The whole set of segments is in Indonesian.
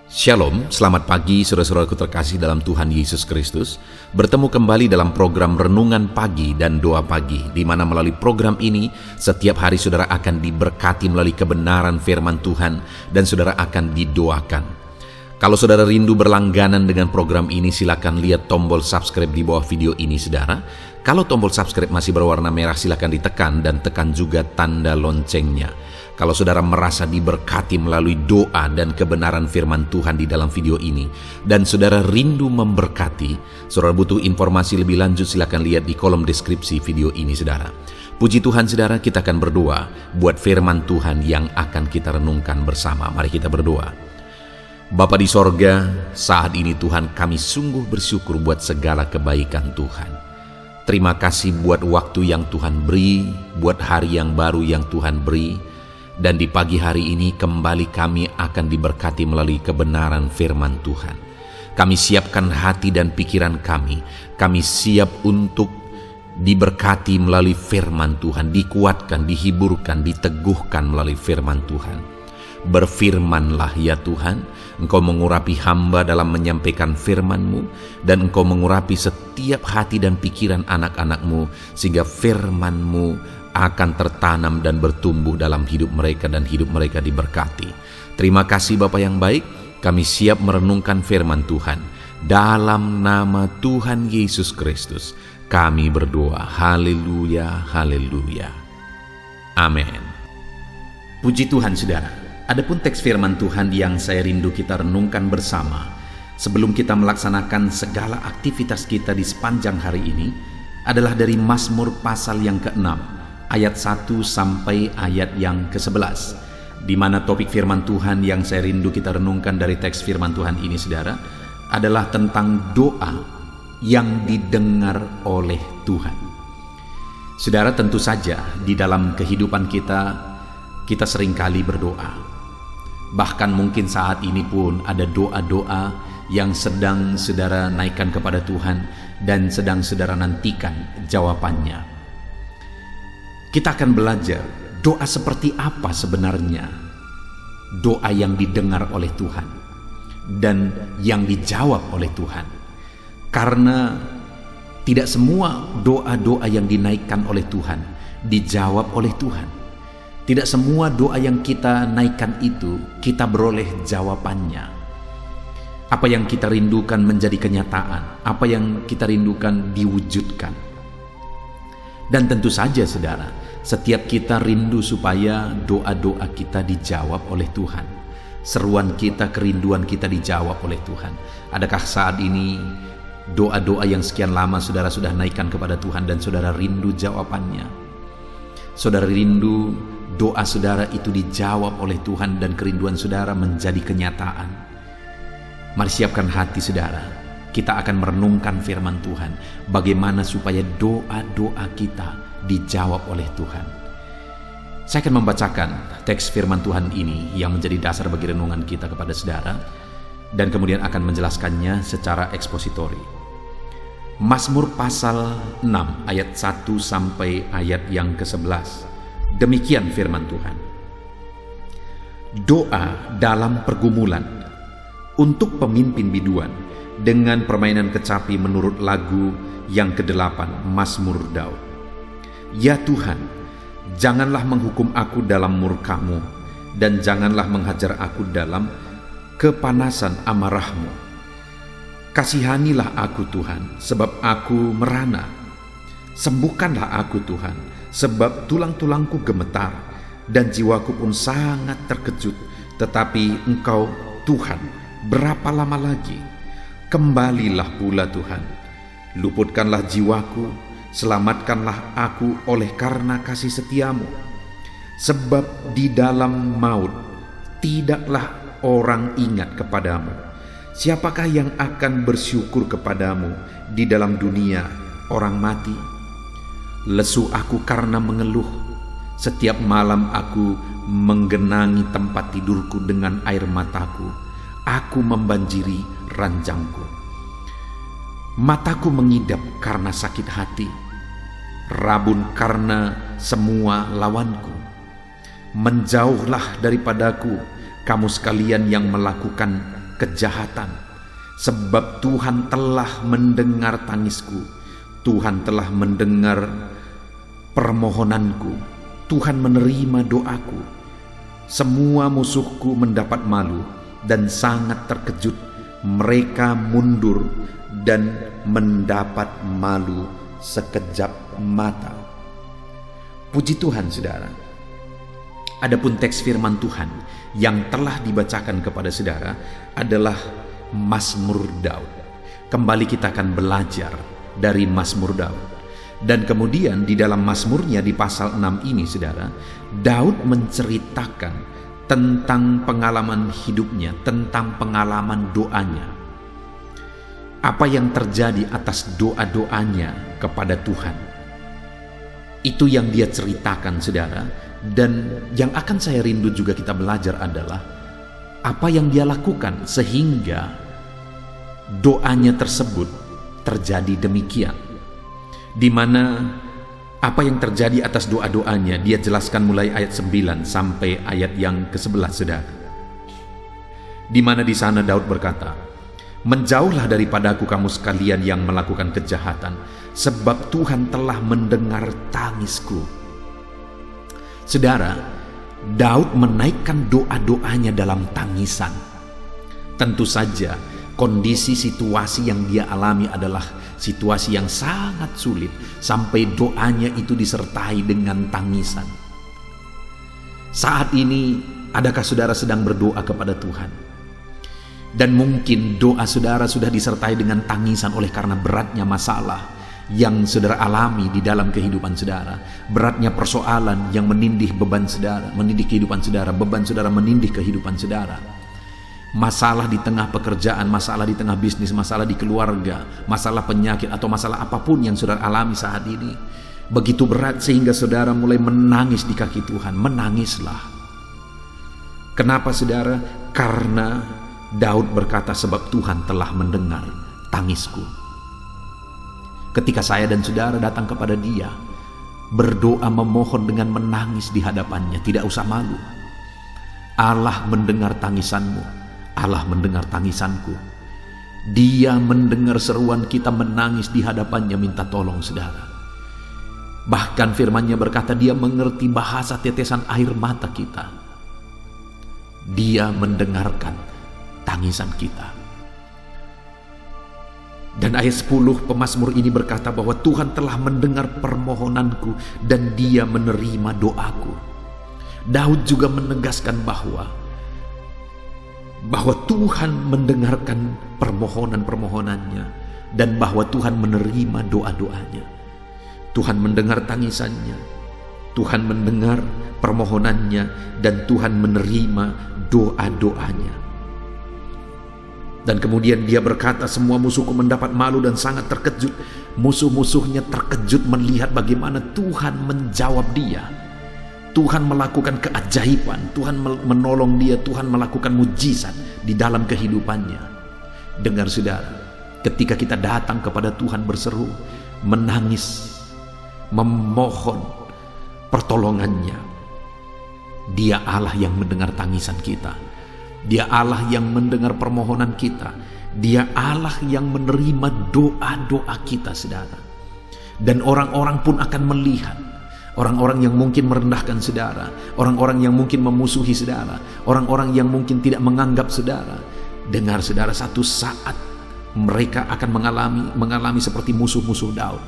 Shalom, selamat pagi saudara-saudaraku terkasih dalam Tuhan Yesus Kristus. Bertemu kembali dalam program Renungan Pagi dan Doa Pagi, di mana melalui program ini setiap hari saudara akan diberkati melalui kebenaran firman Tuhan dan saudara akan didoakan. Kalau saudara rindu berlangganan dengan program ini, silakan lihat tombol subscribe di bawah video ini saudara. Kalau tombol subscribe masih berwarna merah, silakan ditekan dan tekan juga tanda loncengnya. Kalau saudara merasa diberkati melalui doa dan kebenaran firman Tuhan di dalam video ini, dan saudara rindu memberkati, saudara butuh informasi lebih lanjut, silakan lihat di kolom deskripsi video ini saudara. Puji Tuhan saudara, kita akan berdoa buat firman Tuhan yang akan kita renungkan bersama. Mari kita berdoa. Bapa di sorga, saat ini Tuhan kami sungguh bersyukur buat segala kebaikan Tuhan. Terima kasih buat waktu yang Tuhan beri, buat hari yang baru yang Tuhan beri. Dan di pagi hari ini kembali kami akan diberkati melalui kebenaran firman Tuhan. Kami siapkan hati dan pikiran kami. Kami siap untuk diberkati melalui firman Tuhan, dikuatkan, dihiburkan, diteguhkan melalui firman Tuhan. Berfirmanlah ya Tuhan, Engkau mengurapi hamba dalam menyampaikan firman-Mu, dan Engkau mengurapi setiap hati dan pikiran anak-anak-Mu, sehingga firman-Mu akan tertanam dan bertumbuh dalam hidup mereka dan hidup mereka diberkati. Terima kasih Bapa yang baik, kami siap merenungkan firman Tuhan. Dalam nama Tuhan Yesus Kristus, kami berdoa. Haleluya, haleluya. Amin. Puji Tuhan saudara. Adapun teks firman Tuhan yang saya rindu kita renungkan bersama sebelum kita melaksanakan segala aktivitas kita di sepanjang hari ini adalah dari Mazmur pasal yang ke-6. Ayat 1 sampai ayat yang ke-11, di mana topik firman Tuhan yang saya rindu kita renungkan dari teks firman Tuhan ini saudara adalah tentang doa yang didengar oleh Tuhan. Saudara, tentu saja di dalam kehidupan kita seringkali berdoa. Bahkan mungkin saat ini pun ada doa-doa yang sedang saudara naikkan kepada Tuhan dan sedang saudara nantikan jawabannya. Kita akan belajar doa seperti apa sebenarnya doa yang didengar oleh Tuhan dan yang dijawab oleh Tuhan. Karena tidak semua doa-doa yang dinaikkan oleh Tuhan dijawab oleh Tuhan. Tidak semua doa yang kita naikkan itu kita beroleh jawabannya. Apa yang kita rindukan menjadi kenyataan, apa yang kita rindukan diwujudkan. Dan tentu saja saudara, setiap kita rindu supaya doa-doa kita dijawab oleh Tuhan. Seruan kita, kerinduan kita dijawab oleh Tuhan. Adakah saat ini doa-doa yang sekian lama saudara sudah naikkan kepada Tuhan dan saudara rindu jawabannya? Saudara rindu doa saudara itu dijawab oleh Tuhan dan kerinduan saudara menjadi kenyataan. Mari siapkan hati saudara. Kita akan merenungkan firman Tuhan, bagaimana supaya doa-doa kita dijawab oleh Tuhan. Saya akan membacakan teks firman Tuhan ini yang menjadi dasar bagi renungan kita kepada saudara, dan kemudian akan menjelaskannya secara ekspositori. Mazmur pasal 6 ayat 1 sampai ayat yang ke-11. Demikian firman Tuhan. Doa dalam pergumulan untuk pemimpin biduan dengan permainan kecapi menurut lagu yang ke-8 Mazmur Daud. Ya Tuhan, janganlah menghukum aku dalam murka-Mu, dan janganlah menghajar aku dalam kepanasan amarah-Mu. Kasihanilah aku Tuhan, sebab aku merana. Sembuhkanlah aku Tuhan, sebab tulang-tulangku gemetar, dan jiwaku pun sangat terkejut. Tetapi Engkau Tuhan, berapa lama lagi? Kembalilah pula Tuhan, luputkanlah jiwaku, selamatkanlah aku oleh karena kasih setia-Mu. Sebab di dalam maut tidaklah orang ingat kepadamu. Siapakah yang akan bersyukur kepadamu di dalam dunia orang mati? Lesu aku karena mengeluh, setiap malam aku menggenangi tempat tidurku dengan air mataku. Aku membanjiri ranjangku. Mataku mengidap karena sakit hati, rabun karena semua lawanku. Menjauhlah daripadaku, kamu sekalian yang melakukan kejahatan, sebab Tuhan telah mendengar tangisku, Tuhan telah mendengar permohonanku, Tuhan menerima doaku. Semua musuhku mendapat malu dan sangat terkejut, mereka mundur dan mendapat malu sekejap mata. Puji Tuhan, saudara. Adapun teks firman Tuhan yang telah dibacakan kepada saudara adalah Mazmur Daud. Kembali kita akan belajar dari Mazmur Daud. Dan kemudian di dalam Mazmurnya di pasal 6 ini, saudara, Daud menceritakan tentang pengalaman hidupnya, tentang pengalaman doanya. Apa yang terjadi atas doa-doanya kepada Tuhan. Itu yang dia ceritakan, saudara. Dan yang akan saya rindu juga kita belajar adalah apa yang dia lakukan sehingga doanya tersebut terjadi demikian. Di mana apa yang terjadi atas doa-doanya dia jelaskan mulai ayat 9 sampai ayat yang ke-11, saudara. Di mana di sana Daud berkata, "Menjauhlah daripadaku kamu sekalian yang melakukan kejahatan, sebab Tuhan telah mendengar tangisku." Saudara, Daud menaikkan doa-doanya dalam tangisan. Tentu saja kondisi situasi yang dia alami adalah situasi yang sangat sulit, sampai doanya itu disertai dengan tangisan. Saat ini, adakah saudara sedang berdoa kepada Tuhan? Dan mungkin doa saudara sudah disertai dengan tangisan oleh karena beratnya masalah yang saudara alami di dalam kehidupan saudara, beratnya persoalan yang menindih beban saudara, menindih kehidupan saudara, beban saudara menindih kehidupan saudara. Masalah di tengah pekerjaan, masalah di tengah bisnis, masalah di keluarga, masalah penyakit atau masalah apapun yang saudara alami saat ini begitu berat sehingga saudara mulai menangis di kaki Tuhan. Menangislah. Kenapa, saudara? Karena Daud berkata, "Sebab Tuhan telah mendengar tangisku." Ketika saya dan saudara datang kepada Dia, berdoa memohon dengan menangis di hadapannya, tidak usah malu. Allah mendengar tangisanmu, Allah mendengar tangisanku. Dia mendengar seruan kita menangis di hadapannya minta tolong, saudara. Bahkan firman-Nya berkata Dia mengerti bahasa tetesan air mata kita. Dia mendengarkan tangisan kita. Dan ayat 10 pemazmur ini berkata bahwa Tuhan telah mendengar permohonanku dan Dia menerima doaku. Daud juga menegaskan bahwa Tuhan mendengarkan permohonan-permohonannya dan bahwa Tuhan menerima doa-doanya. Tuhan mendengar tangisannya, Tuhan mendengar permohonannya, dan Tuhan menerima doa-doanya. Dan kemudian dia berkata, "Semua musuhku mendapat malu dan sangat terkejut." Musuh-musuhnya terkejut melihat bagaimana Tuhan menjawab dia. Tuhan melakukan keajaiban, Tuhan menolong dia, Tuhan melakukan mujizat di dalam kehidupannya. Dengar, saudara, ketika kita datang kepada Tuhan berseru, menangis, memohon pertolongannya, Dia Allah yang mendengar tangisan kita. Dia Allah yang mendengar permohonan kita. Dia Allah yang menerima doa-doa kita, saudara. Dan orang-orang pun akan melihat. Orang-orang yang mungkin merendahkan saudara, orang-orang yang mungkin memusuhi saudara, orang-orang yang mungkin tidak menganggap saudara. Dengar, saudara, satu saat mereka akan mengalami seperti musuh-musuh Daud,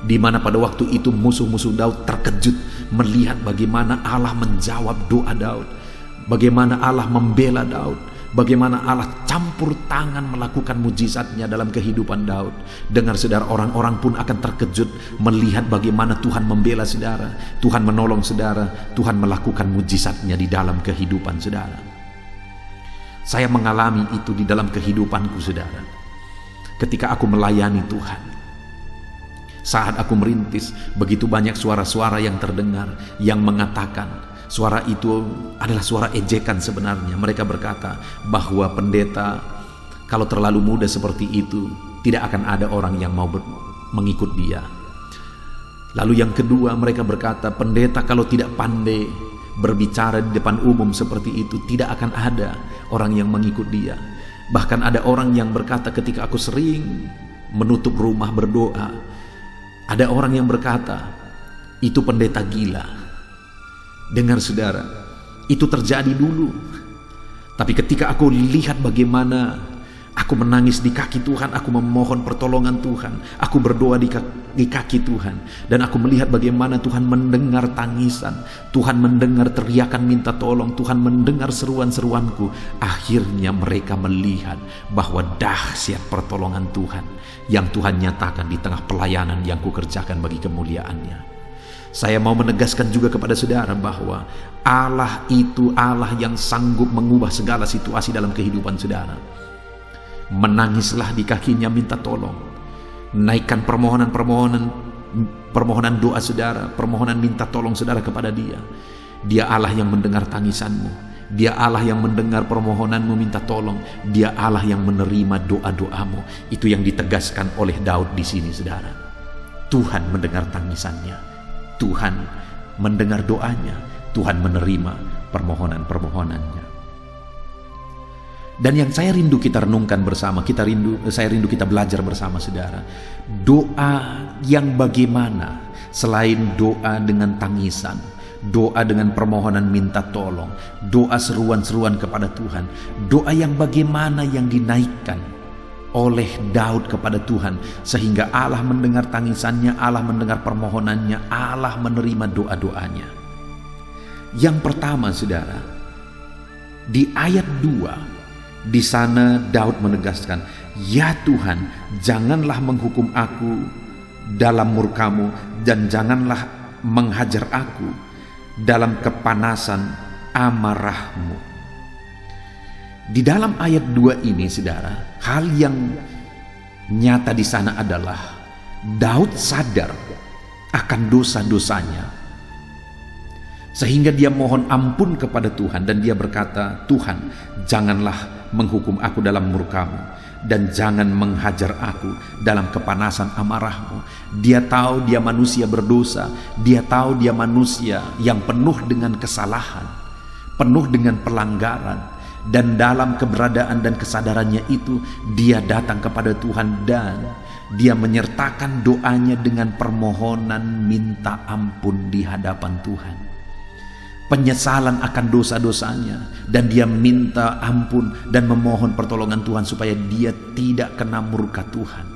di mana pada waktu itu musuh-musuh Daud terkejut melihat bagaimana Allah menjawab doa Daud. Bagaimana Allah membela Daud, bagaimana Allah campur tangan melakukan mujizatnya dalam kehidupan Daud. Dengar, saudara, orang-orang pun akan terkejut melihat bagaimana Tuhan membela saudara, Tuhan menolong saudara, Tuhan melakukan mujizatnya di dalam kehidupan saudara. Saya mengalami itu di dalam kehidupanku, saudara. Ketika aku melayani Tuhan, saat aku merintis, begitu banyak suara-suara yang terdengar yang mengatakan, suara itu adalah suara ejekan sebenarnya. Mereka berkata bahwa pendeta kalau terlalu muda seperti itu, tidak akan ada orang yang mau mengikut dia. Lalu yang kedua, mereka berkata pendeta kalau tidak pandai berbicara di depan umum seperti itu, tidak akan ada orang yang mengikut dia. Bahkan ada orang yang berkata ketika aku sering menutup rumah berdoa, ada orang yang berkata, itu pendeta gila. Dengar saudara, itu terjadi dulu. Tapi ketika aku lihat bagaimana aku menangis di kaki Tuhan, aku memohon pertolongan Tuhan, aku berdoa di kaki Tuhan, dan aku melihat bagaimana Tuhan mendengar tangisan, Tuhan mendengar teriakan minta tolong, Tuhan mendengar seruan-seruanku. Akhirnya mereka melihat bahwa dahsyat pertolongan Tuhan yang Tuhan nyatakan di tengah pelayanan yang kukerjakan bagi kemuliaan-Nya. Saya mau menegaskan juga kepada saudara bahwa Allah itu Allah yang sanggup mengubah segala situasi dalam kehidupan saudara. Menangislah di kakinya minta tolong. Naikkan permohonan doa saudara, permohonan minta tolong saudara kepada Dia. Dia Allah yang mendengar tangisanmu. Dia Allah yang mendengar permohonanmu minta tolong. Dia Allah yang menerima doa-doamu. Itu yang ditegaskan oleh Daud di sini saudara. Tuhan mendengar tangisannya. Tuhan mendengar doanya. Tuhan menerima permohonan-permohonannya. Dan yang saya rindu kita renungkan bersama, saya rindu kita belajar bersama saudara. Doa yang bagaimana selain doa dengan tangisan, doa dengan permohonan minta tolong, doa seruan-seruan kepada Tuhan, doa yang bagaimana yang dinaikkan oleh Daud kepada Tuhan sehingga Allah mendengar tangisannya, Allah mendengar permohonannya, Allah menerima doa-doanya. Yang pertama saudara, di ayat 2 di sana Daud menegaskan, "Ya Tuhan, janganlah menghukum aku dalam murka-Mu dan janganlah menghajar aku dalam kepanasan amarah-Mu." Di dalam ayat 2 ini saudara, hal yang nyata di sana adalah Daud sadar akan dosa-dosanya. Sehingga dia mohon ampun kepada Tuhan dan dia berkata, "Tuhan, janganlah menghukum aku dalam murka-Mu dan jangan menghajar aku dalam kepanasan amarah-Mu." Dia tahu dia manusia berdosa, dia tahu dia manusia yang penuh dengan kesalahan, penuh dengan pelanggaran, dan dalam keberadaan dan kesadarannya itu dia datang kepada Tuhan dan dia menyertakan doanya dengan permohonan minta ampun di hadapan Tuhan. Penyesalan akan dosa-dosanya, dan dia minta ampun dan memohon pertolongan Tuhan supaya dia tidak kena murka Tuhan.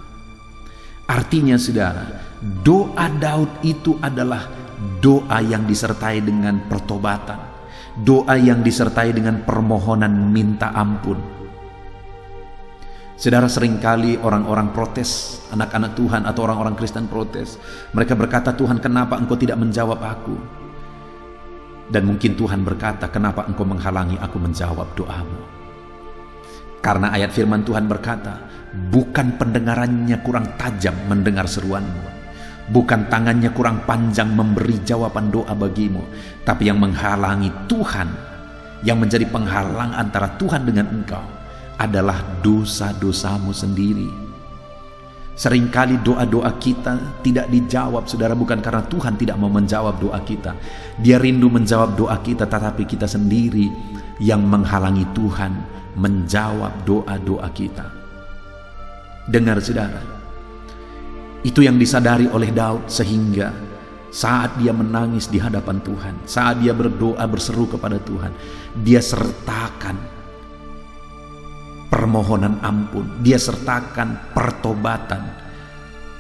Artinya saudara, doa Daud itu adalah doa yang disertai dengan pertobatan, doa yang disertai dengan permohonan minta ampun. Saudara, seringkali orang-orang protes, anak-anak Tuhan atau orang-orang Kristen protes. Mereka berkata, "Tuhan, kenapa Engkau tidak menjawab aku?" Dan mungkin Tuhan berkata, "Kenapa engkau menghalangi aku menjawab doamu?" Karena ayat firman Tuhan berkata, "Bukan pendengarannya kurang tajam mendengar seruanmu, bukan tangannya kurang panjang memberi jawaban doa bagimu, tapi yang menghalangi Tuhan, yang menjadi penghalang antara Tuhan dengan engkau adalah dosa-dosamu sendiri." Seringkali doa-doa kita tidak dijawab saudara, bukan karena Tuhan tidak mau menjawab doa kita. Dia rindu menjawab doa kita, tetapi kita sendiri yang menghalangi Tuhan menjawab doa-doa kita. Dengar saudara, itu yang disadari oleh Daud, sehingga saat dia menangis di hadapan Tuhan, saat dia berdoa berseru kepada Tuhan, dia sertakan permohonan ampun, dia sertakan pertobatan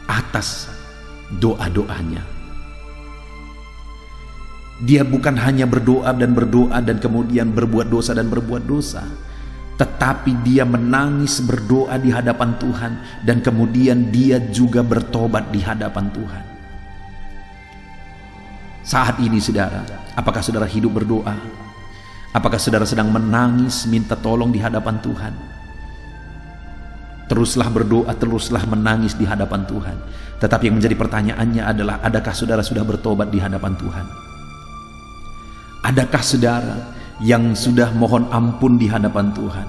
atas doa-doanya. Dia bukan hanya berdoa dan kemudian berbuat dosa dan berbuat dosa, tetapi dia menangis berdoa di hadapan Tuhan dan kemudian dia juga bertobat di hadapan Tuhan. Saat ini saudara, apakah saudara hidup berdoa? Apakah saudara sedang menangis minta tolong di hadapan Tuhan? Teruslah berdoa, teruslah menangis di hadapan Tuhan. Tetapi yang menjadi pertanyaannya adalah, adakah saudara sudah bertobat di hadapan Tuhan? Adakah saudara yang sudah mohon ampun di hadapan Tuhan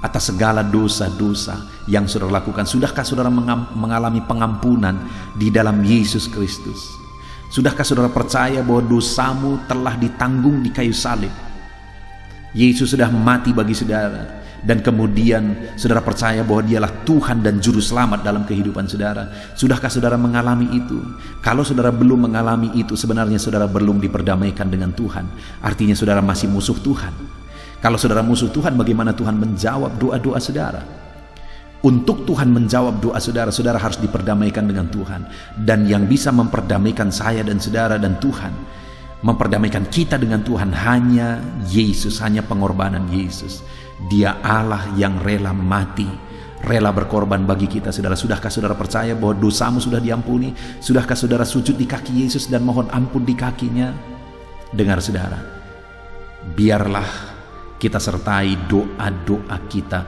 atas segala dosa-dosa yang saudara lakukan? Sudahkah saudara mengalami pengampunan di dalam Yesus Kristus? Sudahkah saudara percaya bahwa dosamu telah ditanggung di kayu salib? Yesus sudah mati bagi saudara, dan kemudian saudara percaya bahwa dialah Tuhan dan Juru Selamat dalam kehidupan saudara. Sudahkah saudara mengalami itu? Kalau saudara belum mengalami itu, sebenarnya saudara belum diperdamaikan dengan Tuhan. Artinya saudara masih musuh Tuhan. Kalau saudara musuh Tuhan, bagaimana Tuhan menjawab doa-doa saudara? Untuk Tuhan menjawab doa saudara, saudara harus diperdamaikan dengan Tuhan. Dan yang bisa memperdamaikan saya dan saudara dan Tuhan, memperdamaikan kita dengan Tuhan, hanya Yesus, hanya pengorbanan Yesus. Dia Allah yang rela mati, rela berkorban bagi kita, saudara. Sudahkah saudara percaya bahwa dosamu sudah diampuni? Sudahkah saudara sujud di kaki Yesus dan mohon ampun di kakinya? Dengar saudara, biarlah kita sertai doa-doa kita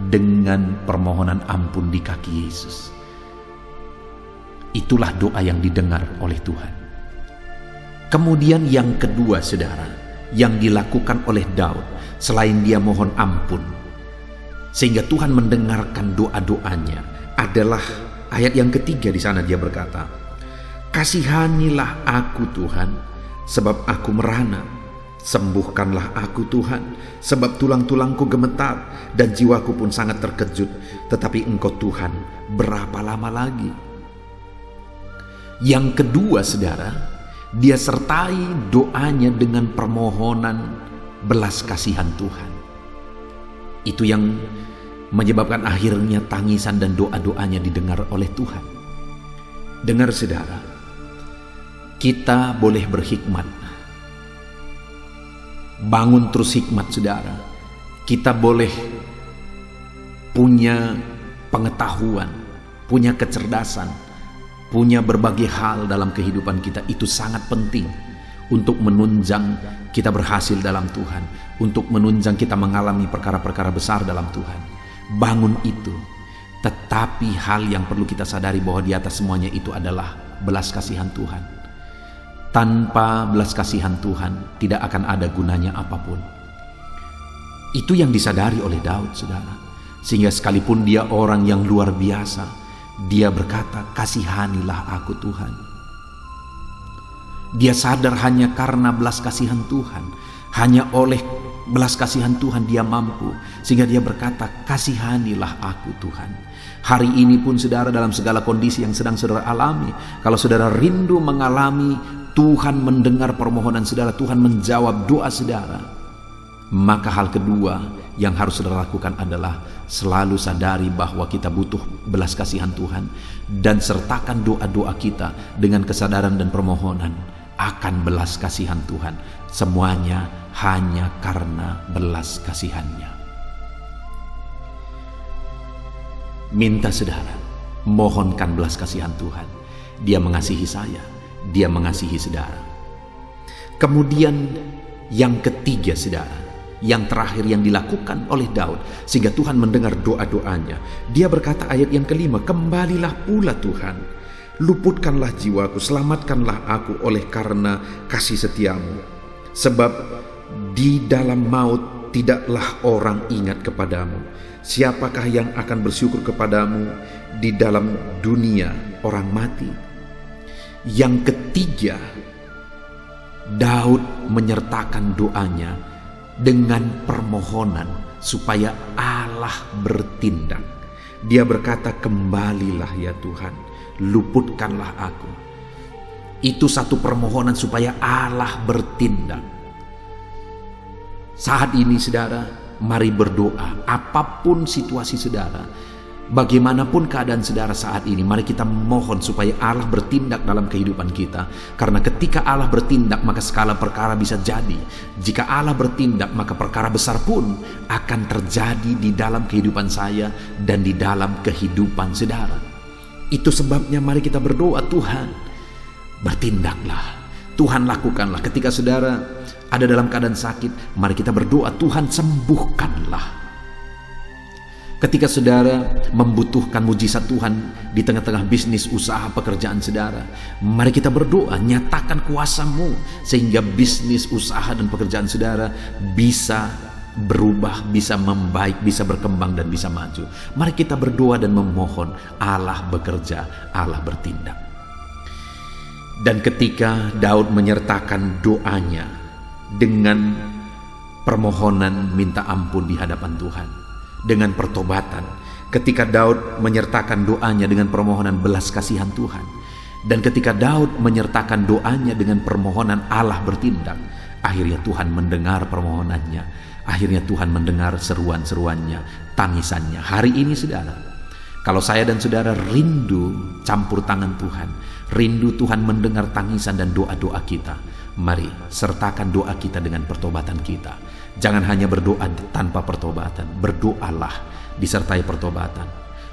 dengan permohonan ampun di kaki Yesus. Itulah doa yang didengar oleh Tuhan. Kemudian yang kedua saudara, yang dilakukan oleh Daud selain dia mohon ampun sehingga Tuhan mendengarkan doa-doanya, adalah ayat yang ketiga. Di sana dia berkata, "Kasihanilah aku Tuhan, sebab aku merana. Sembuhkanlah aku Tuhan, sebab tulang-tulangku gemetar dan jiwaku pun sangat terkejut. Tetapi Engkau Tuhan, berapa lama lagi?" Yang kedua saudara, dia sertai doanya dengan permohonan belas kasihan Tuhan. Itu yang menyebabkan akhirnya tangisan dan doa-doanya didengar oleh Tuhan. Dengar saudara, kita boleh berhikmat. Bangun terus hikmat saudara. Kita boleh punya pengetahuan, punya kecerdasan, punya berbagai hal dalam kehidupan kita. Itu sangat penting untuk menunjang kita berhasil dalam Tuhan, untuk menunjang kita mengalami perkara-perkara besar dalam Tuhan. Bangun itu. Tetapi hal yang perlu kita sadari bahwa di atas semuanya itu adalah belas kasihan Tuhan. Tanpa belas kasihan Tuhan tidak akan ada gunanya apapun. Itu yang disadari oleh Daud saudara. Sehingga sekalipun dia orang yang luar biasa, dia berkata, "Kasihanilah aku Tuhan." Dia sadar hanya karena belas kasihan Tuhan, hanya oleh belas kasihan Tuhan dia mampu. Sehingga dia berkata, "Kasihanilah aku Tuhan." Hari ini pun saudara, dalam segala kondisi yang sedang saudara alami, kalau saudara rindu mengalami Tuhan mendengar permohonan saudara, Tuhan menjawab doa saudara, maka hal kedua yang harus saudara lakukan adalah selalu sadari bahwa kita butuh belas kasihan Tuhan, dan sertakan doa-doa kita dengan kesadaran dan permohonan akan belas kasihan Tuhan. Semuanya hanya karena belas kasihannya. Minta saudara, mohonkan belas kasihan Tuhan. Dia mengasihi saya, dia mengasihi saudara. Kemudian yang ketiga saudara, yang terakhir yang dilakukan oleh Daud sehingga Tuhan mendengar doa-doanya, dia berkata ayat yang kelima, "Kembalilah pula Tuhan, luputkanlah jiwaku, selamatkanlah aku oleh karena kasih setiamu. Sebab di dalam maut tidaklah orang ingat kepadamu. Siapakah yang akan bersyukur kepadamu di dalam dunia orang mati?" Yang ketiga, Daud menyertakan doanya dengan permohonan supaya Allah bertindak. Dia berkata, "Kembalilah ya Tuhan, luputkanlah aku." Itu satu permohonan supaya Allah bertindak. Saat ini saudara, mari berdoa. Apapun situasi saudara, bagaimanapun keadaan saudara saat ini, mari kita mohon supaya Allah bertindak dalam kehidupan kita. Karena ketika Allah bertindak, maka segala perkara bisa jadi. Jika Allah bertindak, maka perkara besar pun akan terjadi di dalam kehidupan saya dan di dalam kehidupan saudara. Itu sebabnya mari kita berdoa, Tuhan bertindaklah, Tuhan lakukanlah. Ketika saudara ada dalam keadaan sakit, mari kita berdoa, Tuhan sembuhkanlah. Ketika saudara membutuhkan mujizat Tuhan di tengah-tengah bisnis, usaha, pekerjaan saudara, mari kita berdoa, nyatakan kuasa-Mu sehingga bisnis, usaha, dan pekerjaan saudara bisa berubah, bisa membaik, bisa berkembang, dan bisa maju. Mari kita berdoa dan memohon Allah bekerja, Allah bertindak. Dan ketika Daud menyertakan doanya dengan permohonan minta ampun di hadapan Tuhan, dengan pertobatan, ketika Daud menyertakan doanya dengan permohonan belas kasihan Tuhan, dan ketika Daud menyertakan doanya dengan permohonan Allah bertindak, akhirnya Tuhan mendengar permohonannya, akhirnya Tuhan mendengar seruan-seruannya, tangisannya. Hari ini saudara, kalau saya dan saudara rindu campur tangan Tuhan, rindu Tuhan mendengar tangisan dan doa-doa kita, mari sertakan doa kita dengan pertobatan kita. Jangan hanya berdoa tanpa pertobatan, berdoalah disertai pertobatan.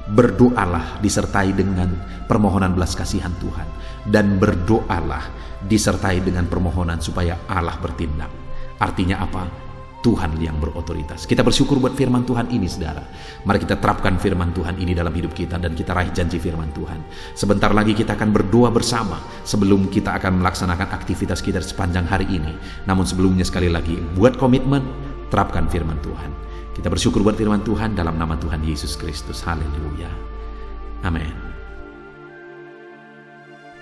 Berdoalah disertai dengan permohonan belas kasihan Tuhan, dan berdoalah disertai dengan permohonan supaya Allah bertindak. Artinya apa? Tuhan yang berotoritas. Kita bersyukur buat firman Tuhan ini saudara. Mari kita terapkan firman Tuhan ini dalam hidup kita, dan kita raih janji firman Tuhan. Sebentar lagi kita akan berdoa bersama sebelum kita akan melaksanakan aktivitas kita sepanjang hari ini. Namun sebelumnya sekali lagi, buat komitmen, terapkan firman Tuhan. Kita bersyukur buat firman Tuhan dalam nama Tuhan Yesus Kristus. Haleluya. Amin.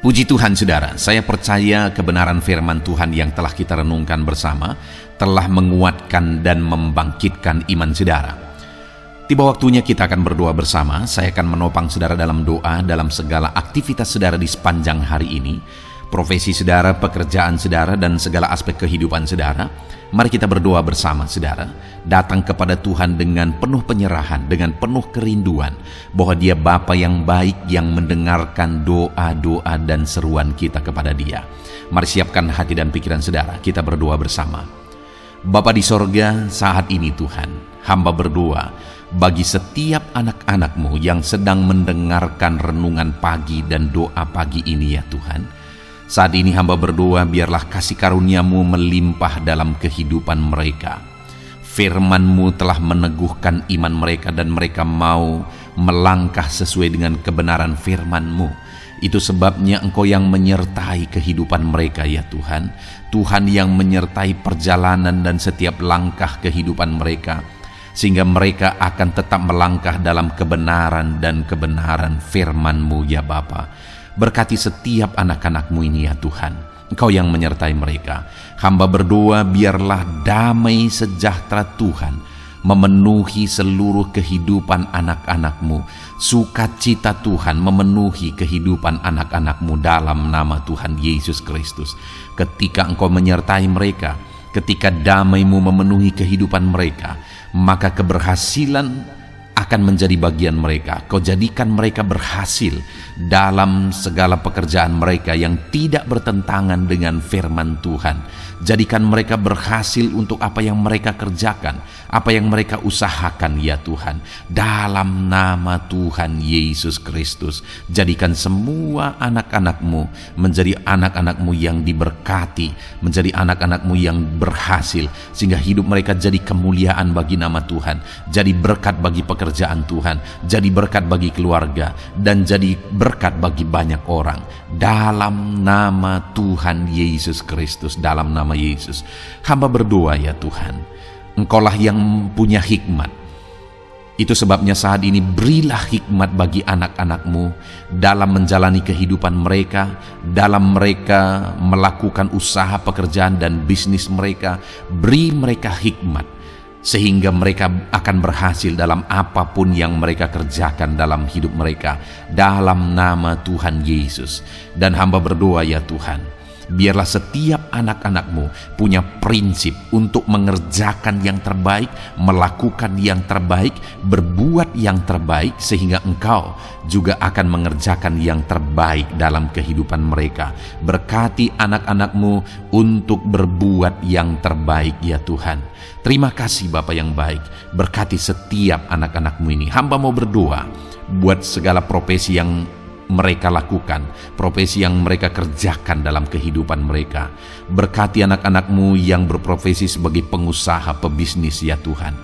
Puji Tuhan saudara, saya percaya kebenaran firman Tuhan yang telah kita renungkan bersama telah menguatkan dan membangkitkan iman saudara. Tiba waktunya kita akan berdoa bersama. Saya akan menopang saudara dalam doa dalam segala aktivitas saudara di sepanjang hari ini, profesi saudara, pekerjaan saudara, dan segala aspek kehidupan saudara. Mari kita berdoa bersama saudara, datang kepada Tuhan dengan penuh penyerahan, dengan penuh kerinduan bahwa Dia Bapa yang baik yang mendengarkan doa-doa dan seruan kita kepada Dia. Mari siapkan hati dan pikiran saudara, kita berdoa bersama. Bapa di sorga, saat ini Tuhan, hamba berdoa bagi setiap anak-anak-Mu yang sedang mendengarkan renungan pagi dan doa pagi ini ya Tuhan. Saat ini hamba berdoa, biarlah kasih karunia-Mu melimpah dalam kehidupan mereka. Firman-Mu telah meneguhkan iman mereka, dan mereka mau melangkah sesuai dengan kebenaran firman-Mu. Itu sebabnya Engkau yang menyertai kehidupan mereka ya Tuhan. Tuhan yang menyertai perjalanan dan setiap langkah kehidupan mereka, sehingga mereka akan tetap melangkah dalam kebenaran dan kebenaran firman-Mu ya Bapa. Berkati setiap anak-anak-Mu ini ya Tuhan. Engkau yang menyertai mereka. Hamba berdoa biarlah damai sejahtera Tuhan memenuhi seluruh kehidupan anak-anak-Mu. Sukacita Tuhan memenuhi kehidupan anak-anak-Mu dalam nama Tuhan Yesus Kristus. Ketika Engkau menyertai mereka, ketika damai-Mu memenuhi kehidupan mereka, maka keberhasilan akan menjadi bagian mereka. Kau jadikan mereka berhasil dalam segala pekerjaan mereka yang tidak bertentangan dengan firman Tuhan. Jadikan mereka berhasil untuk apa yang mereka kerjakan, apa yang mereka usahakan ya Tuhan. Dalam nama Tuhan Yesus Kristus, jadikan semua anak-anak-Mu menjadi anak-anak-Mu yang diberkati, menjadi anak-anak-Mu yang berhasil, sehingga hidup mereka jadi kemuliaan bagi nama Tuhan, jadi berkat bagi pekerjaan Tuhan, jadi berkat bagi keluarga, dan jadi berkat bagi banyak orang. Dalam nama Tuhan Yesus Kristus, dalam nama Yesus, hamba berdoa ya Tuhan, Engkaulah yang punya hikmat. Itu sebabnya saat ini berilah hikmat bagi anak-anak-Mu dalam menjalani kehidupan mereka, dalam mereka melakukan usaha pekerjaan dan bisnis mereka. Beri mereka hikmat sehingga mereka akan berhasil dalam apapun yang mereka kerjakan dalam hidup mereka, dalam nama Tuhan Yesus. Dan hamba berdoa ya Tuhan, biarlah setiap anak-anak-Mu punya prinsip untuk mengerjakan yang terbaik, melakukan yang terbaik, berbuat yang terbaik, sehingga Engkau juga akan mengerjakan yang terbaik dalam kehidupan mereka. Berkati anak-anak-Mu untuk berbuat yang terbaik ya Tuhan. Terima kasih Bapa yang baik, berkati setiap anak-anak-Mu ini. Hamba mau berdoa buat segala profesi yang mereka lakukan, profesi yang mereka kerjakan dalam kehidupan mereka. Berkati anak-anak-Mu yang berprofesi sebagai pengusaha, pebisnis ya Tuhan.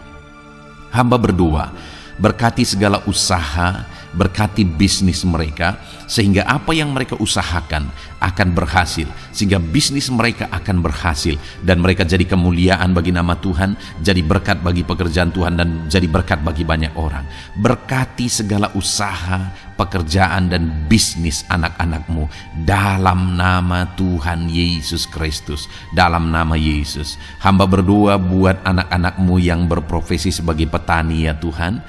Hamba berdoa, berkati segala usaha, berkati bisnis mereka, sehingga apa yang mereka usahakan akan berhasil, sehingga bisnis mereka akan berhasil, dan mereka jadi kemuliaan bagi nama Tuhan, jadi berkat bagi pekerjaan Tuhan, dan jadi berkat bagi banyak orang. Berkati segala usaha, pekerjaan, dan bisnis anak-anakmu dalam nama Tuhan Yesus Kristus. Dalam nama Yesus, hamba berdoa buat anak-anakmu yang berprofesi sebagai petani ya Tuhan.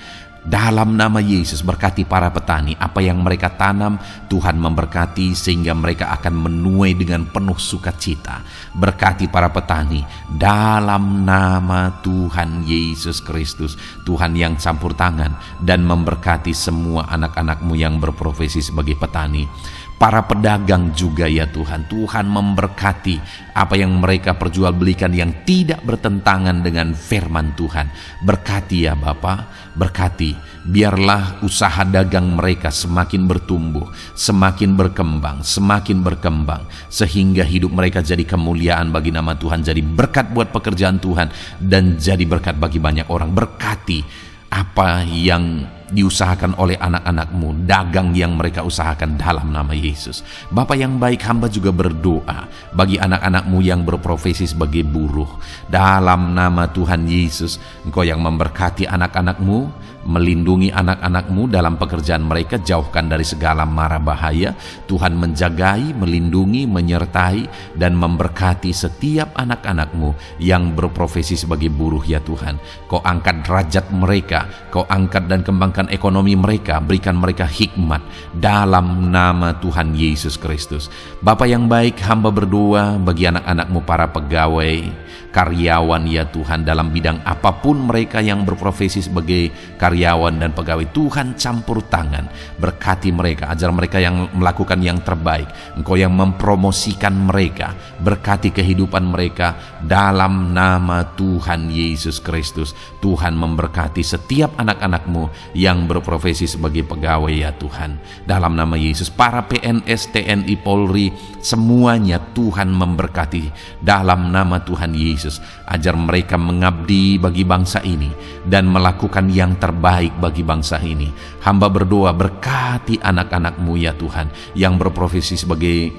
Dalam nama Yesus, berkati para petani. Apa yang mereka tanam, Tuhan memberkati sehingga mereka akan menuai dengan penuh sukacita. Berkati para petani dalam nama Tuhan Yesus Kristus. Tuhan yang campur tangan dan memberkati semua anak-anakmu yang berprofesi sebagai petani. Para pedagang juga ya Tuhan, Tuhan memberkati apa yang mereka perjualbelikan yang tidak bertentangan dengan firman Tuhan. Berkati ya Bapa, berkati, biarlah usaha dagang mereka semakin bertumbuh, semakin berkembang, sehingga hidup mereka jadi kemuliaan bagi nama Tuhan, jadi berkat buat pekerjaan Tuhan, dan jadi berkat bagi banyak orang. Berkati apa yang diusahakan oleh anak-anakmu, dagang yang mereka usahakan dalam nama Yesus. Bapa yang baik, hamba juga berdoa bagi anak-anakmu yang berprofesi sebagai buruh. Dalam nama Tuhan Yesus, Engkau yang memberkati anak-anakmu, melindungi anak-anakmu dalam pekerjaan mereka, jauhkan dari segala mara bahaya. Tuhan menjagai, melindungi, menyertai, dan memberkati setiap anak-anakmu yang berprofesi sebagai buruh ya Tuhan. Kau angkat derajat mereka, Kau angkat dan kembangkan ekonomi mereka, berikan mereka hikmat dalam nama Tuhan Yesus Kristus. Bapa yang baik, hamba berdoa bagi anak-anakmu para pegawai, karyawan ya Tuhan, dalam bidang apapun mereka yang berprofesi sebagai karyawan dan pegawai. Tuhan campur tangan, berkati mereka, ajar mereka yang melakukan yang terbaik. Engkau yang mempromosikan mereka, berkati kehidupan mereka dalam nama Tuhan Yesus Kristus. Tuhan memberkati setiap anak-anakmu yang berprofesi sebagai pegawai ya Tuhan, dalam nama Yesus. Para PNS, TNI, Polri, semuanya Tuhan memberkati dalam nama Tuhan Yesus. Ajar mereka mengabdi bagi bangsa ini dan melakukan yang terbaik bagi bangsa ini. Hamba berdoa, berkati anak-anakmu ya Tuhan yang berprofesi sebagai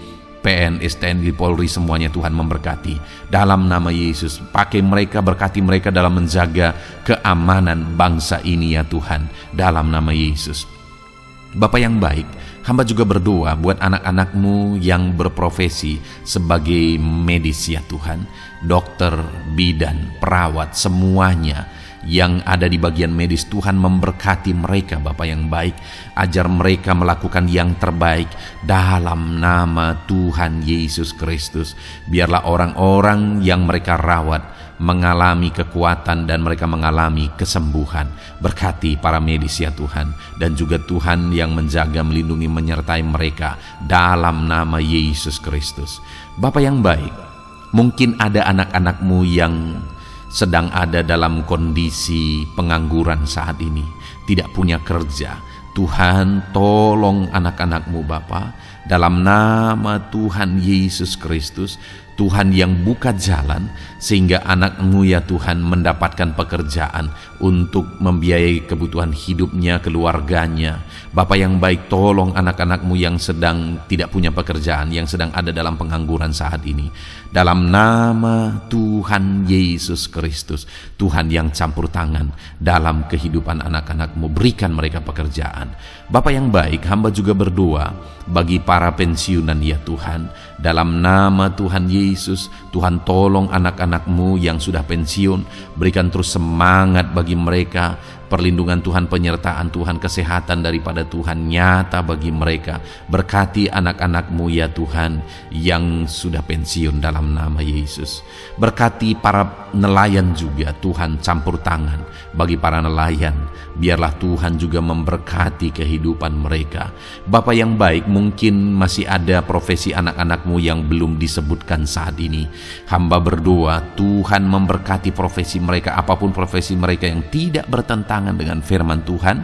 PNS, TNI, Polri, semuanya Tuhan memberkati dalam nama Yesus. Pakai mereka, berkati mereka dalam menjaga keamanan bangsa ini ya Tuhan, dalam nama Yesus. Bapa yang baik, hamba juga berdoa buat anak-anakmu yang berprofesi sebagai medis ya Tuhan, dokter, bidan, perawat, semuanya yang ada di bagian medis. Tuhan memberkati mereka Bapa yang baik, ajar mereka melakukan yang terbaik dalam nama Tuhan Yesus Kristus. Biarlah orang-orang yang mereka rawat mengalami kekuatan dan mereka mengalami kesembuhan. Berkati para medis ya Tuhan, dan juga Tuhan yang menjaga, melindungi, menyertai mereka dalam nama Yesus Kristus. Bapa yang baik, mungkin ada anak-anakmu yang sedang ada dalam kondisi pengangguran saat ini, tidak punya kerja. Tuhan, tolong anak-anakmu Bapa, dalam nama Tuhan Yesus Kristus. Tuhan yang buka jalan sehingga anakmu ya Tuhan mendapatkan pekerjaan untuk membiayai kebutuhan hidupnya, keluarganya. Bapa yang baik, tolong anak-anakmu yang sedang tidak punya pekerjaan, yang sedang ada dalam pengangguran saat ini. Dalam nama Tuhan Yesus Kristus, Tuhan yang campur tangan dalam kehidupan anak-anakmu, berikan mereka pekerjaan. Bapa yang baik, hamba juga berdoa bagi para pensiunan ya Tuhan, dalam nama Tuhan Yesus. Tuhan, tolong anak-anakmu yang sudah pensiun, berikan terus semangat bagi mereka, perlindungan Tuhan, penyertaan Tuhan, kesehatan daripada Tuhan nyata bagi mereka. Berkati anak-anakmu ya Tuhan yang sudah pensiun dalam nama Yesus. Berkati para nelayan juga, Tuhan campur tangan bagi para nelayan. Biarlah Tuhan juga memberkati kehidupan mereka. Bapa yang baik, mungkin masih ada profesi anak-anakmu yang belum disebutkan saat ini. Hamba berdoa Tuhan memberkati profesi mereka, apapun profesi mereka yang tidak bertentangan dengan firman Tuhan.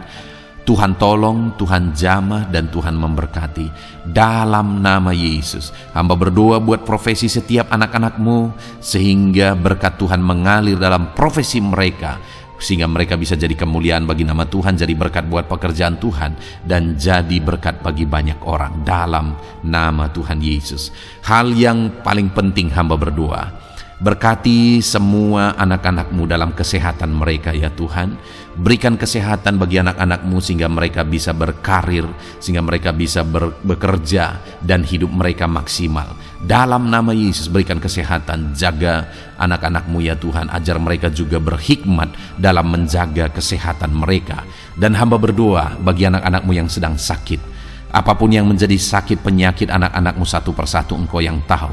Tuhan tolong, Tuhan jamah, dan Tuhan memberkati dalam nama Yesus. Hamba berdoa buat profesi setiap anak-anakmu, sehingga berkat Tuhan mengalir dalam profesi mereka, sehingga mereka bisa jadi kemuliaan bagi nama Tuhan, jadi berkat buat pekerjaan Tuhan, dan jadi berkat bagi banyak orang dalam nama Tuhan Yesus. Hal yang paling penting hamba berdoa, berkati semua anak-anak-Mu dalam kesehatan mereka ya Tuhan. Berikan kesehatan bagi anak-anak-Mu sehingga mereka bisa berkarir, sehingga mereka bisa bekerja dan hidup mereka maksimal. Dalam nama Yesus berikan kesehatan, jaga anak-anak-Mu ya Tuhan, ajar mereka juga berhikmat dalam menjaga kesehatan mereka. Dan hamba berdoa bagi anak-anak-Mu yang sedang sakit, apapun yang menjadi sakit penyakit anak-anak-Mu satu persatu Engkau yang tahu.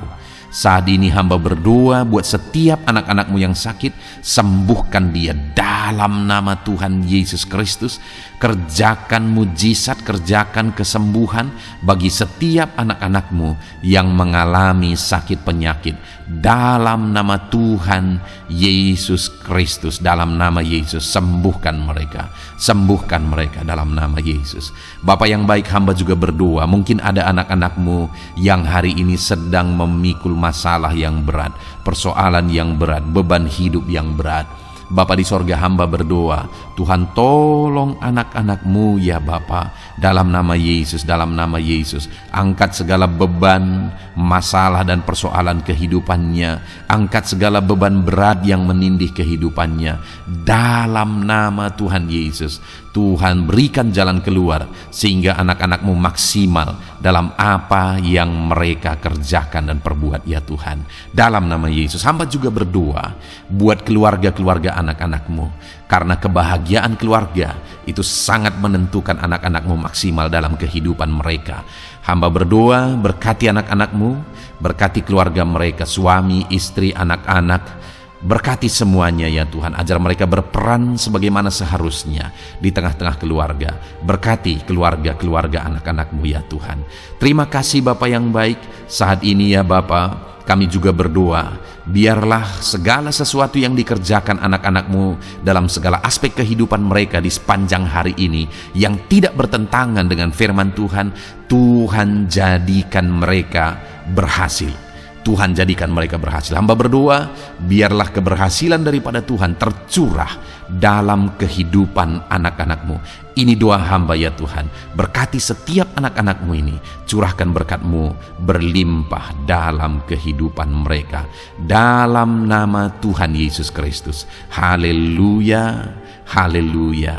Saat ini hamba berdoa buat setiap anak-anak-Mu yang sakit, sembuhkan dia dalam nama Tuhan Yesus Kristus. Kerjakan mujizat, kerjakan kesembuhan bagi setiap anak-anak-Mu yang mengalami sakit penyakit dalam nama Tuhan Yesus Kristus. Dalam nama Yesus sembuhkan mereka dalam nama Yesus. Bapa yang baik, hamba juga berdoa, mungkin ada anak-anak-Mu yang hari ini sedang memikul masalah yang berat, persoalan yang berat, beban hidup yang berat. Bapa di sorga, hamba berdoa, Tuhan tolong anak-anak-Mu ya Bapa, dalam nama Yesus, dalam nama Yesus. Angkat segala beban, masalah dan persoalan kehidupannya, angkat segala beban berat yang menindih kehidupannya dalam nama Tuhan Yesus. Tuhan berikan jalan keluar sehingga anak-anak-Mu maksimal dalam apa yang mereka kerjakan dan perbuat ya Tuhan. Dalam nama Yesus, hamba juga berdoa buat keluarga-keluarga anak-anak-Mu, karena kebahagiaan keluarga itu sangat menentukan anak-anak-Mu maksimal dalam kehidupan mereka. Hamba berdoa, berkati anak-anak-Mu, berkati keluarga mereka, suami, istri, anak-anak, berkati semuanya ya Tuhan, ajar mereka berperan sebagaimana seharusnya di tengah-tengah keluarga. Berkati keluarga-keluarga anak-anak-Mu ya Tuhan. Terima kasih Bapa yang baik. Saat ini ya Bapa, kami juga berdoa, biarlah segala sesuatu yang dikerjakan anak-anak-Mu dalam segala aspek kehidupan mereka di sepanjang hari ini yang tidak bertentangan dengan firman Tuhan, Tuhan jadikan mereka berhasil. Tuhan jadikan mereka berhasil. Hamba berdoa, biarlah keberhasilan daripada Tuhan tercurah dalam kehidupan anak-anak-Mu. Ini doa hamba ya Tuhan. Berkati setiap anak-anak-Mu ini. Curahkan berkat-Mu berlimpah dalam kehidupan mereka. Dalam nama Tuhan Yesus Kristus. Haleluya, haleluya,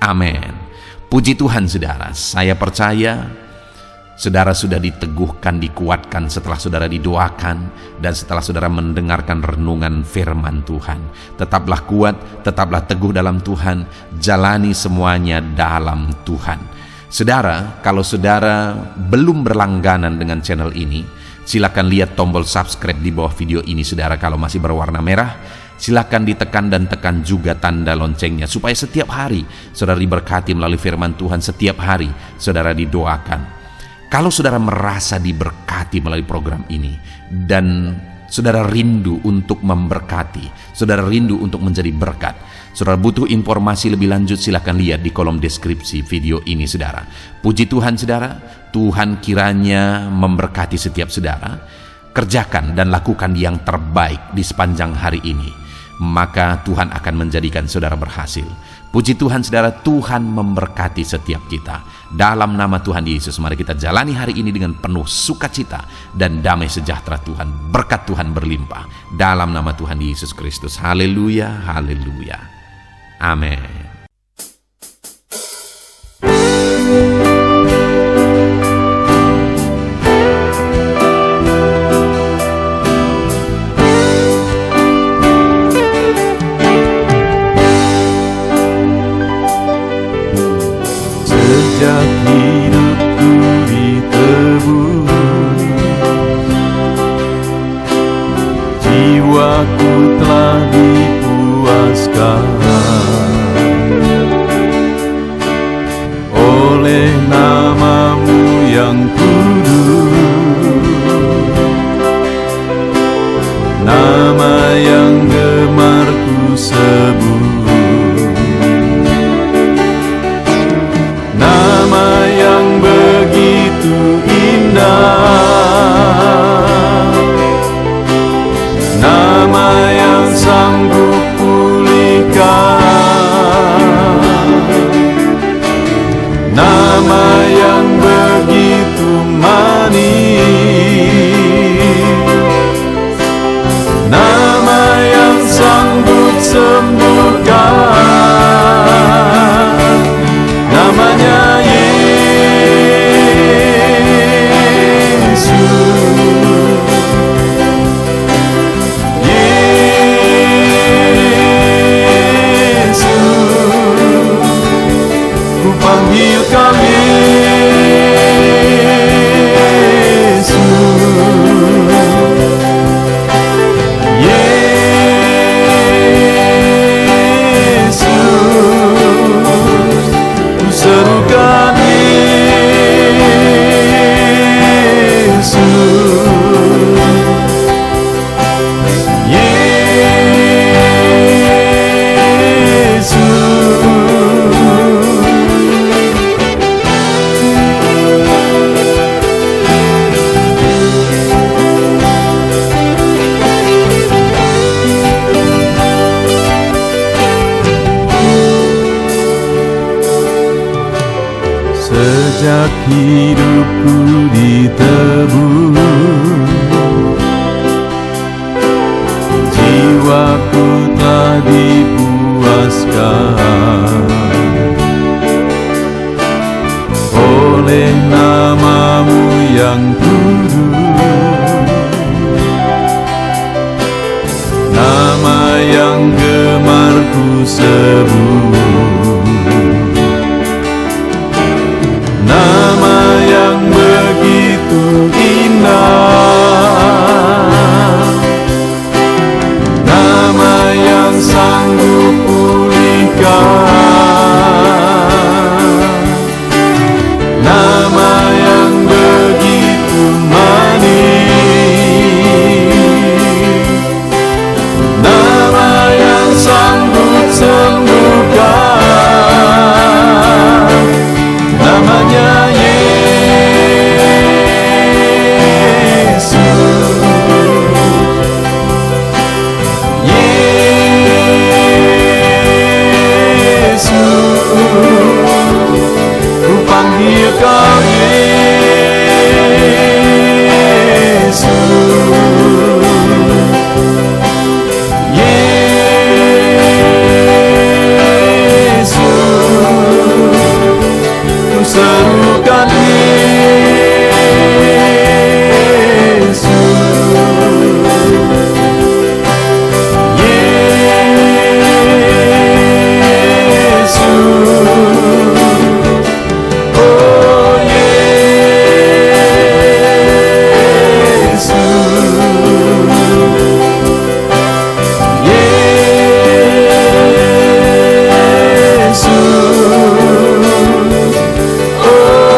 amin. Puji Tuhan saudara, saya percaya saudara sudah diteguhkan, dikuatkan setelah saudara didoakan dan setelah saudara mendengarkan renungan firman Tuhan. Tetaplah kuat, tetaplah teguh dalam Tuhan, jalani semuanya dalam Tuhan. Saudara, kalau saudara belum berlangganan dengan channel ini, silakan lihat tombol subscribe di bawah video ini saudara. Kalau masih berwarna merah, silakan ditekan dan tekan juga tanda loncengnya supaya setiap hari saudara diberkati melalui firman Tuhan. Setiap hari saudara didoakan. Kalau saudara merasa diberkati melalui program ini dan saudara rindu untuk memberkati, saudara rindu untuk menjadi berkat, saudara butuh informasi lebih lanjut, silakan lihat di kolom deskripsi video ini saudara. Puji Tuhan saudara, Tuhan kiranya memberkati setiap saudara. Kerjakan dan lakukan yang terbaik di sepanjang hari ini, maka Tuhan akan menjadikan saudara berhasil. Puji Tuhan saudara, Tuhan memberkati setiap kita. Dalam nama Tuhan Yesus, mari kita jalani hari ini dengan penuh sukacita dan damai sejahtera Tuhan. Berkat Tuhan berlimpah. Dalam nama Tuhan Yesus Kristus. Haleluya, haleluya. Amin. Sejak hidupku ditebus, jiwaku telah dipuaskan oleh nama-Mu yang kudus, nama yang gemar ku sebut. Nama yang begitu indah, nama yang sanggup pulihkan panggil kau Yesus. Yesus, ku serukan Yesus. Sejak hidupku ditebus, jiwaku telah dipuaskan oleh nama-Mu yang kudus, nama yang gemar ku sebut, nama yang begitu indah, nama yang sanggup pulihkan, nama yang begitu manis, nama yang sanggup sembuhkan, namanya Yesus. Yesus, ku panggil kau Yesus. Yesus, ku serukan Yesus. Yesus, oh Yesus. Yesus, oh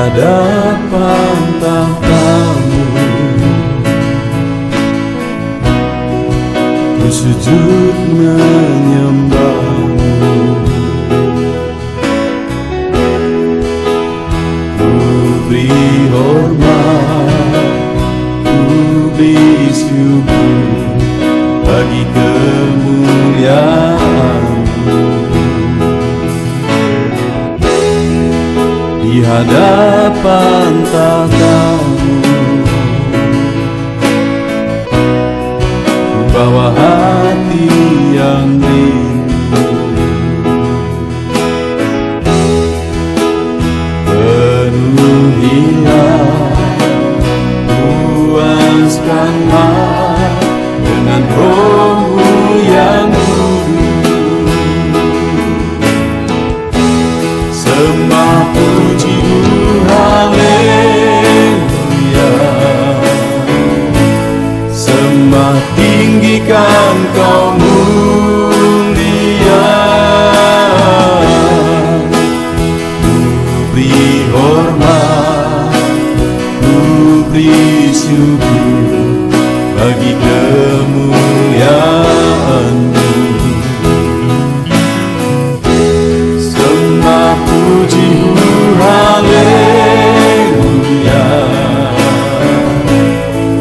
hadapan tahta-Mu, ku sujud menyembah-Mu. Ku beri hormat, ku beri syukur bagi kemuliaan-Mu. Di hadapan tahta-Mu, ku bawa hati yang rindu. Penuhilah, puaskanlah dengan Roh-Mu yang kudus. Sembah puji-Mu, haleluya. Sembah tinggikan Kau mulia. Ku beri hormat, ku beri syukur bagi kemuliaan-Mu. Sembah puji-Mu, haleluya.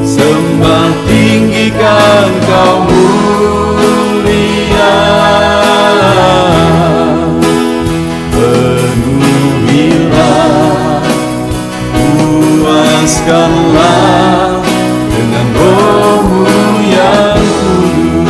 Sembah tinggikan Kau mulia. Penuhilah, puaskanlah dengan Roh-Mu yang kudus.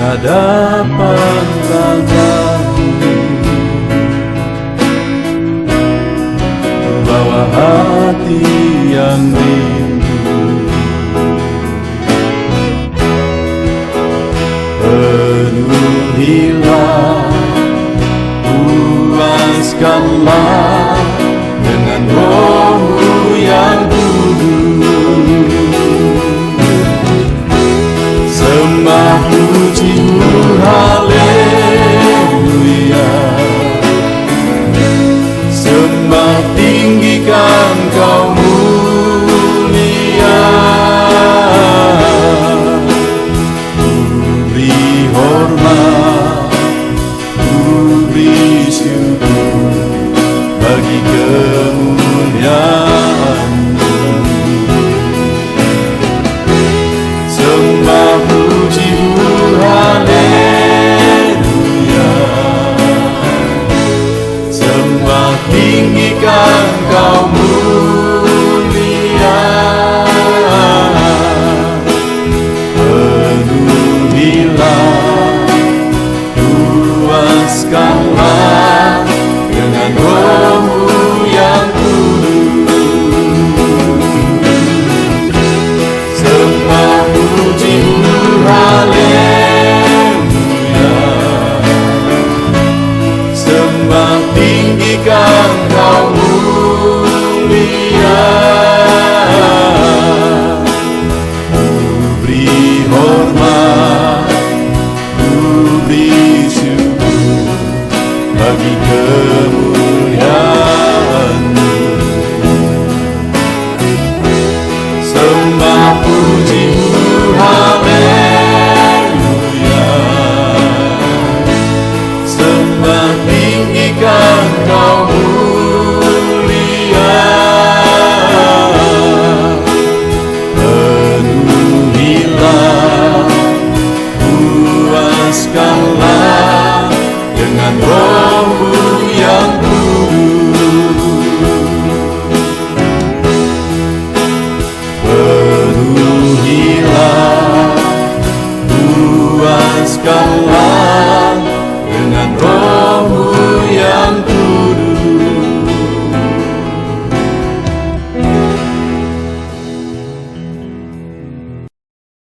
Hadapan